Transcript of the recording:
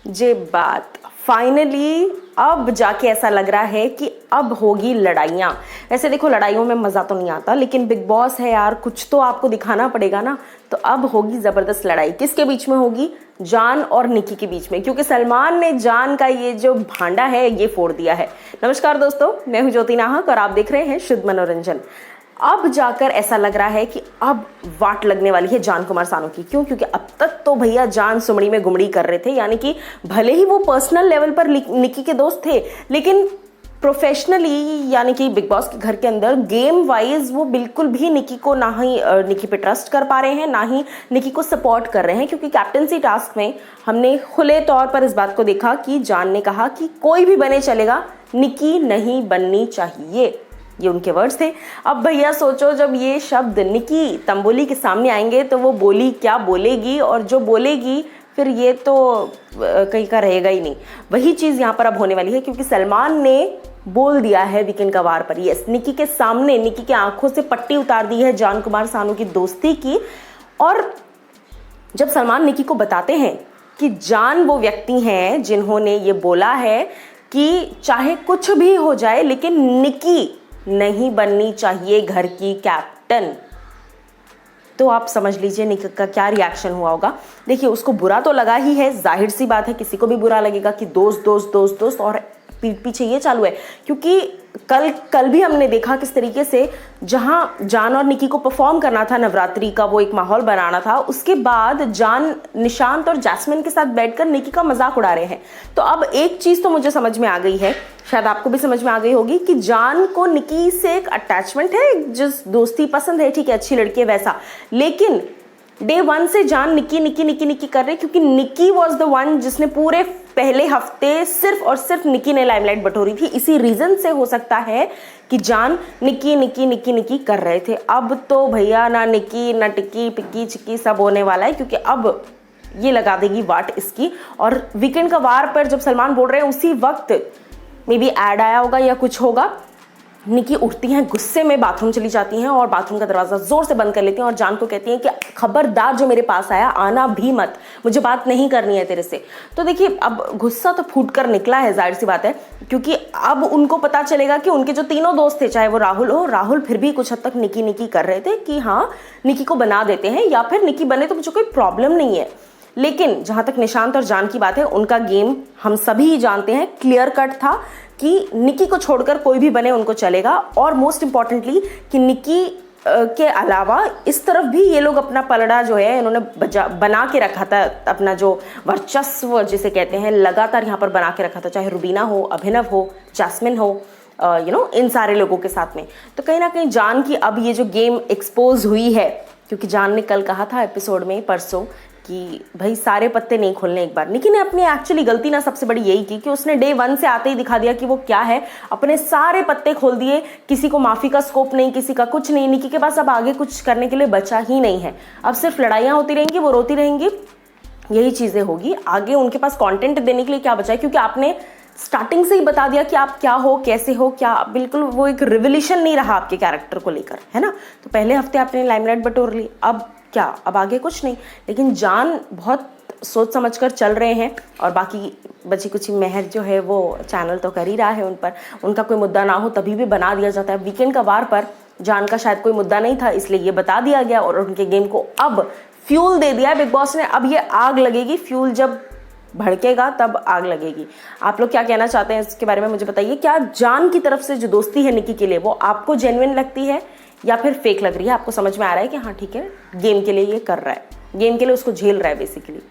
जे बात फाइनली अब जाके ऐसा लग रहा है कि अब होगी लड़ाइयाँ। वैसे देखो लड़ाइयों में मज़ा तो नहीं आता, लेकिन बिग बॉस है यार, कुछ तो आपको दिखाना पड़ेगा ना। तो अब होगी ज़बरदस्त लड़ाई। किसके बीच में होगी? जान और निकी के बीच में, क्योंकि सलमान ने जान का ये जो भांडा है ये फोड़ दिया है। नमस्कार दोस्तों, मैं हूं ज्योति नाहक और आप देख रहे हैं शुद्ध मनोरंजन। अब जाकर ऐसा लग रहा है कि अब वाट लगने वाली है जान कुमार सानू की। क्यों? क्योंकि अब तक तो भैया जान सुमड़ी में गुमड़ी कर रहे थे, यानी कि भले ही वो पर्सनल लेवल पर निकी के दोस्त थे, लेकिन प्रोफेशनली यानी कि बिग बॉस के घर के अंदर गेम वाइज वो बिल्कुल भी निकी को ना ही निकी पे ट्रस्ट कर पा रहे हैं, ना ही निकी को सपोर्ट कर रहे हैं। क्योंकि कैप्टनसी टास्क में हमने खुले तौर पर इस बात को देखा कि जान ने कहा कि कोई भी बने चलेगा, निकी नहीं बननी चाहिए। ये उनके वर्ड्स थे। अब भैया सोचो, जब ये शब्द निकी तंबोली के सामने आएंगे तो वो बोली क्या बोलेगी, और जो बोलेगी फिर ये तो कहीं का रहेगा ही नहीं। वही चीज़ यहाँ पर अब होने वाली है, क्योंकि सलमान ने बोल दिया है वीकेंड का वार पर, यस, निकी के सामने, निकी के आंखों से पट्टी उतार दी है जान कुमार सानू की दोस्ती की। और जब सलमान निकी को बताते हैं कि जान वो व्यक्ति हैं जिन्होंने ये बोला है कि चाहे कुछ भी हो जाए लेकिन निकी नहीं बननी चाहिए घर की कैप्टन, तो आप समझ लीजिए निकी का क्या रिएक्शन हुआ होगा। देखिए, उसको बुरा तो लगा ही है, जाहिर सी बात है, किसी को भी बुरा लगेगा कि दोस्त दोस्त दोस्त दोस्त, और पीठ पीछे ये चालू है। क्योंकि कल भी हमने देखा किस तरीके से जहां जान और निकी को परफॉर्म करना था, नवरात्रि का वो एक माहौल बनाना था, उसके बाद जान निशांत और जैस्मिन के साथ बैठकर निकी का मजाक उड़ा रहे हैं। तो अब एक चीज तो मुझे समझ में आ गई है, शायद आपको भी समझ में आ गई होगी, कि जान को निकी से एक अटैचमेंट है, जिस दोस्ती पसंद है, ठीक है, अच्छी लड़की है वैसा, लेकिन डे वन से जान निकी निकी निकी निकी कर रहे, क्योंकि निकी वॉज द वन जिसने पूरे पहले हफ्ते सिर्फ और सिर्फ निकी ने लाइमलाइट बटोरी थी। इसी रीजन से हो सकता है कि जान निकी निकी निकी निकी कर रहे थे। अब तो भैया ना निकी ना टिक्की पिक्की चिक्की सब होने वाला है, क्योंकि अब ये लगा देगी वाट इसकी। और वीकेंड का वार पर जब सलमान बोल रहे हैं, उसी वक्त मे बी ऐड आया होगा या कुछ होगा, निकी उठती हैं, गुस्से में बाथरूम चली जाती हैं और बाथरूम का दरवाजा जोर से बंद कर लेती हैं और जान को कहती हैं कि खबरदार जो मेरे पास आया आना भी मत, मुझे बात नहीं करनी है तेरे से। तो देखिए, अब गुस्सा तो फूट कर निकला है, जाहिर सी बात है, क्योंकि अब उनको पता चलेगा कि उनके जो तीनों दोस्त थे, चाहे वो राहुल हो, राहुल फिर भी कुछ हद तक निकी निकी कर रहे थे कि हाँ निकी को बना देते हैं, या फिर निकी बने तो मुझे कोई प्रॉब्लम नहीं है। लेकिन जहां तक निशांत और जान की बात है, उनका गेम हम सभी जानते हैं, क्लियर कट था कि निकी को छोड़कर कोई भी बने उनको चलेगा। और मोस्ट इंपॉर्टेंटली कि निकी के अलावा इस तरफ भी ये लोग अपना पलड़ा जो है इन्होंने बना के रखा था, अपना जो वर्चस्व जिसे कहते हैं लगातार यहाँ पर बना के रखा था, चाहे रुबीना हो, अभिनव हो, जैस्मिन हो, इन सारे लोगों के साथ में। तो कहीं ना कहीं जान की अब ये जो गेम एक्सपोज हुई है, क्योंकि जान ने कल कहा था एपिसोड में, परसों, कि भाई सारे पत्ते नहीं खोलने एक बार। निकी ने अपनी एक्चुअली गलती ना सबसे बड़ी यही की कि उसने डे वन से आते ही दिखा दिया कि वो क्या है, अपने सारे पत्ते खोल दिए, किसी को माफी का स्कोप नहीं, किसी का कुछ नहीं। निकी के पास अब आगे कुछ करने के लिए बचा ही नहीं है, अब सिर्फ लड़ाइयाँ होती रहेंगी, वो रोती रहेंगी, यही चीजें होगी। आगे उनके पास कॉन्टेंट देने के लिए क्या बचा है? क्योंकि आपने स्टार्टिंग से ही बता दिया कि आप क्या हो, कैसे हो, क्या, बिल्कुल वो एक रिवोल्यूशन नहीं रहा आपके कैरेक्टर को लेकर, है ना। तो पहले हफ्ते आपने लाइमलाइट बटोर ली, अब क्या, अब आगे कुछ नहीं। लेकिन जान बहुत सोच समझ कर चल रहे हैं, और बाकी बची कुछ मेहर जो है वो चैनल तो कर ही रहा है उन पर। उनका कोई मुद्दा ना हो तभी भी बना दिया जाता है। वीकेंड का वार पर जान का शायद कोई मुद्दा नहीं था, इसलिए ये बता दिया गया और उनके गेम को अब फ्यूल दे दिया है बिग बॉस ने। अब ये आग लगेगी, फ्यूल जब भड़केगा तब आग लगेगी। आप लोग क्या कहना चाहते हैं इसके बारे में मुझे बताइए। क्या जान की तरफ से जो दोस्ती है निकी के लिए, वो आपको जेन्युइन लगती है या फिर फेक लग रही है? आपको समझ में आ रहा है कि हाँ ठीक है, गेम के लिए ये कर रहा है, गेम के लिए उसको झेल रहा है बेसिकली?